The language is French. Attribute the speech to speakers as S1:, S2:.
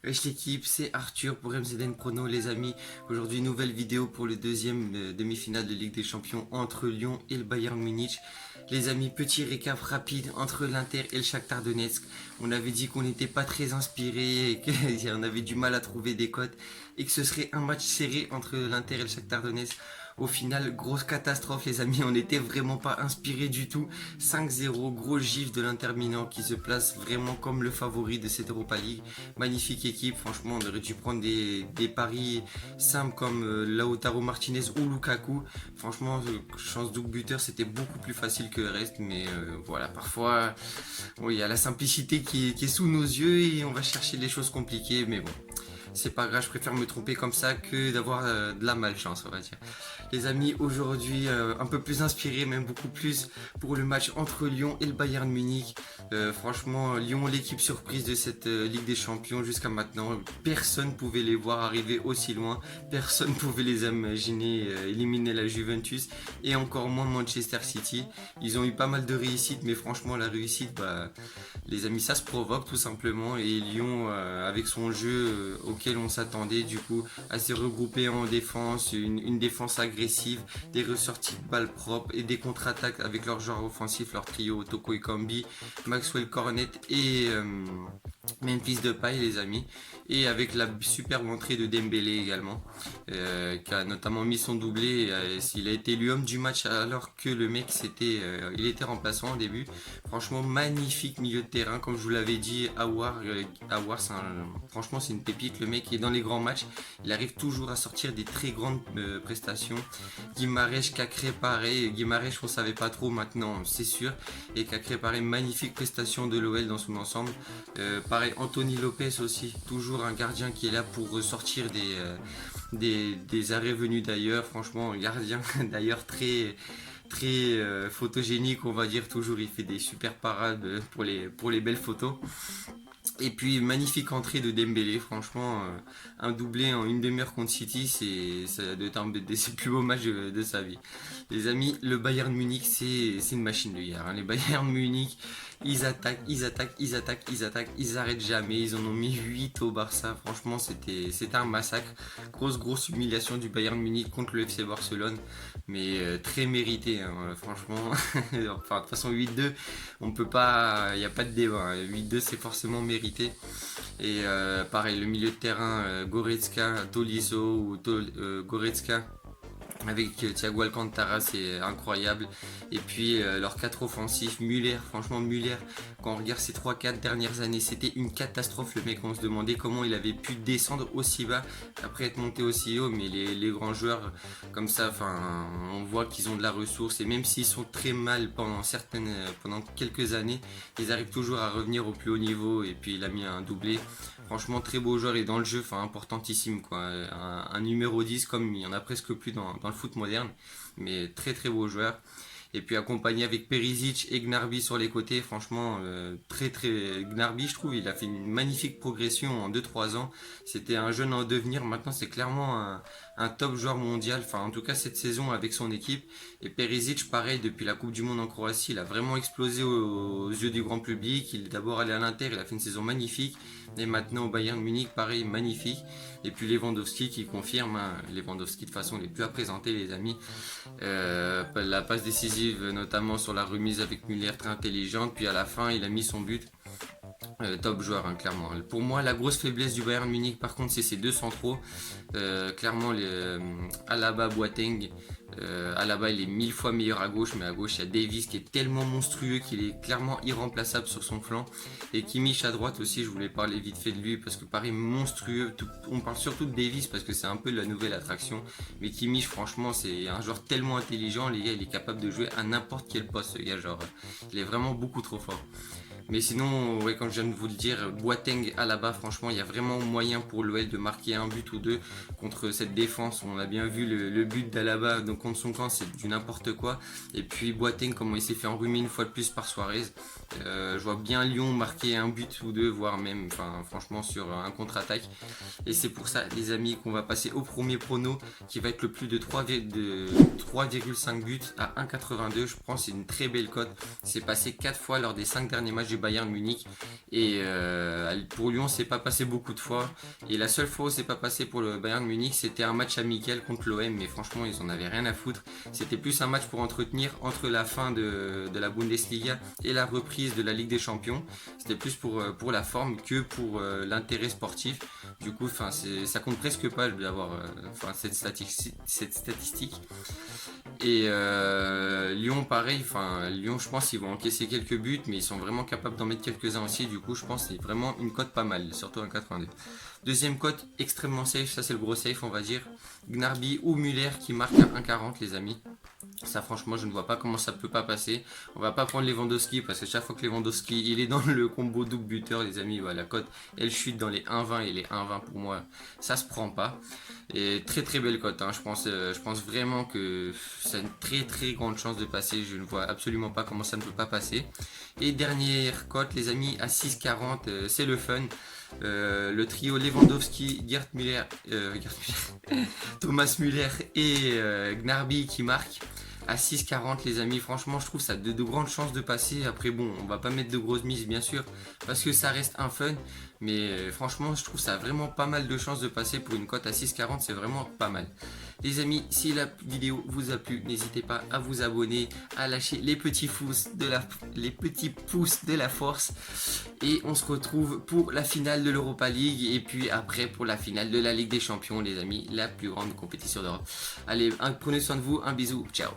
S1: Wesh l'équipe, c'est Arthur pour MZN Prono les amis. Aujourd'hui nouvelle vidéo pour le deuxième demi-finale de Ligue des Champions entre Lyon et le Bayern Munich. Les amis, petit récap rapide entre l'Inter et le Shakhtar Donetsk. On avait dit qu'on n'était pas très inspiré et qu'on avait du mal à trouver des cotes et que ce serait un match serré entre l'Inter et le Shakhtar Donetsk. Au final, grosse catastrophe les amis, on n'était vraiment pas inspiré du tout. 5-0, gros gif de l'Inter Milan qui se place vraiment comme le favori de cette Europa League. Magnifique équipe, franchement on aurait dû prendre des paris simples comme Lautaro Martinez ou Lukaku. Franchement, chance double buteur, c'était beaucoup plus facile que le reste, mais voilà, parfois il y a la simplicité qui est sous nos yeux et on va chercher les choses compliquées, mais bon. C'est pas grave, je préfère me tromper comme ça que d'avoir de la malchance, on va dire. Les amis, aujourd'hui, un peu plus inspiré, même beaucoup plus pour le match entre Lyon et le Bayern Munich. Franchement, Lyon, l'équipe surprise de cette Ligue des Champions jusqu'à maintenant. Personne pouvait les voir arriver aussi loin. Personne pouvait les imaginer éliminer la Juventus et encore moins Manchester City. Ils ont eu pas mal de réussite, mais franchement, la réussite, les amis, ça se provoque tout simplement. Et Lyon, avec son jeu auquel on s'attendait, du coup, à se regrouper en défense, une défense agressive, des ressorties de balles propres et des contre-attaques avec leurs joueurs offensifs, leur trio Toko Ekambi, Maxwell Cornet et Memphis Depay les amis, et avec la superbe entrée de Dembélé également, qui a notamment mis son doublé. Il a été élu homme du match alors que le mec il était remplaçant au début. Franchement magnifique milieu de terrain, comme je vous l'avais dit. Aouar, franchement c'est une pépite, le mec est dans les grands matchs, il arrive toujours à sortir des très grandes prestations. Guimarães, Cacré pareil, Guimarães on savait pas trop, maintenant c'est sûr, et Cacré pareil, magnifique prestation de l'OL dans son ensemble. Pareil, Anthony Lopez aussi, toujours un gardien qui est là pour sortir des arrêts venus d'ailleurs. Franchement, un gardien d'ailleurs très photogénique, on va dire. Toujours il fait des super parades pour les belles photos. Et puis magnifique entrée de Dembélé, franchement un doublé en une demi-heure contre City, ça doit être un de ses plus beaux matchs de sa vie. Les amis, le Bayern Munich c'est une machine de guerre, hein. Les Bayern Munich, ils attaquent, ils arrêtent jamais, ils en ont mis 8 au Barça, franchement c'était un massacre. Grosse humiliation du Bayern Munich contre le FC Barcelone, mais très mérité, hein, franchement. Enfin de toute façon 8-2, on peut pas, il n'y a pas de débat, hein. 8-2 c'est forcément mérité. Et pareil, le milieu de terrain, Goretzka, Tolisso ou Goretzka avec Thiago Alcantara, c'est incroyable. Et puis leurs 4 offensifs, Müller, franchement Müller, quand on regarde ces 3-4 dernières années, c'était une catastrophe. Le mec, on se demandait comment il avait pu descendre aussi bas après être monté aussi haut. Mais les grands joueurs comme ça, on voit qu'ils ont de la ressource, et même s'ils sont très mal pendant quelques années, ils arrivent toujours à revenir au plus haut niveau. Et puis il a mis un doublé. Franchement très beau joueur, et dans le jeu, importantissime quoi. Un numéro 10 comme il y en a presque plus dans le foot moderne, mais très beau joueur. Et puis accompagné avec Perisic et Gnabry sur les côtés, franchement Gnabry, je trouve il a fait une magnifique progression en 2-3 ans. C'était un jeune en devenir, maintenant c'est clairement un top joueur mondial, en tout cas cette saison avec son équipe. Et Perisic pareil, depuis la Coupe du Monde en Croatie, il a vraiment explosé aux yeux du grand public. Il est d'abord allé à l'Inter, il a fait une saison magnifique, et maintenant au Bayern Munich pareil, magnifique. Et puis Lewandowski qui confirme, hein. Lewandowski de toute façon il est plus à présenter les amis. La passe décisive notamment sur la remise avec Müller, très intelligente, puis à la fin il a mis son but. Top joueur, hein, clairement. Pour moi la grosse faiblesse du Bayern Munich par contre c'est ses deux centraux, clairement Alaba, Boateng. Alaba il est 1000 fois meilleur à gauche, mais à gauche il y a Davies qui est tellement monstrueux qu'il est clairement irremplaçable sur son flanc. Et Kimmich à droite aussi, je voulais parler vite fait de lui parce que pareil monstrueux. On parle surtout de Davies parce que c'est un peu la nouvelle attraction, mais Kimmich franchement c'est un joueur tellement intelligent, les gars, il est capable de jouer à n'importe quel poste, ce gars, genre il est vraiment beaucoup trop fort. Mais sinon, ouais, comme je viens de vous le dire, Boateng, Alaba, franchement, il y a vraiment moyen pour l'OL de marquer un but ou deux contre cette défense. On a bien vu le but d'Alaba contre son camp, c'est du n'importe quoi. Et puis Boateng, comment il s'est fait enrhumer une fois de plus par Suarez. Je vois bien Lyon marquer un but ou deux, voire même, franchement, sur un contre-attaque. Et c'est pour ça, les amis, qu'on va passer au premier prono, qui va être le plus de 3,5 buts à 1,82. Je pense que c'est une très belle cote. C'est passé 4 fois lors des 5 derniers matchs PSG Bayern Munich. Et pour Lyon, c'est pas passé beaucoup de fois. Et la seule fois où c'est pas passé pour le Bayern Munich, c'était un match amical contre l'OM. Mais franchement, ils en avaient rien à foutre. C'était plus un match pour entretenir entre la fin de la Bundesliga et la reprise de la Ligue des Champions. C'était plus pour la forme que pour l'intérêt sportif. Du coup, ça compte presque pas d'avoir cette statistique. Et Lyon, pareil. Lyon, je pense qu'ils vont encaisser quelques buts, mais ils sont vraiment capables d'en mettre quelques-uns aussi. Du coup, je pense que c'est vraiment une cote pas mal, surtout un 82. Deuxième cote extrêmement safe, ça c'est le gros safe, on va dire. Gnarby ou Muller qui marque à 1,40 les amis. Ça franchement je ne vois pas comment ça peut pas passer. On va pas prendre Lewandowski parce que chaque fois que Lewandowski il est dans le combo double buteur les amis, la cote elle chute dans les 1,20 et les 1,20 pour moi ça se prend pas. Et très très belle cote, je pense vraiment que ça a une très très grande chance de passer. Je ne vois absolument pas comment ça ne peut pas passer. Et dernière cote les amis à 6,40 c'est le fun. Le trio Lewandowski, Gerd Müller, Thomas Müller et Gnarby qui marquent à 6,40 les amis. Franchement je trouve ça de grandes chances de passer. Après bon, on va pas mettre de grosses mises bien sûr parce que ça reste un fun, mais franchement je trouve ça vraiment pas mal de chances de passer pour une cote à 6,40, c'est vraiment pas mal. Les amis, si la vidéo vous a plu, n'hésitez pas à vous abonner, à lâcher les petits pouces de la force. Et on se retrouve pour la finale de l'Europa League et puis après pour la finale de la Ligue des Champions les amis, la plus grande compétition d'Europe. Allez, prenez soin de vous, un bisou, ciao.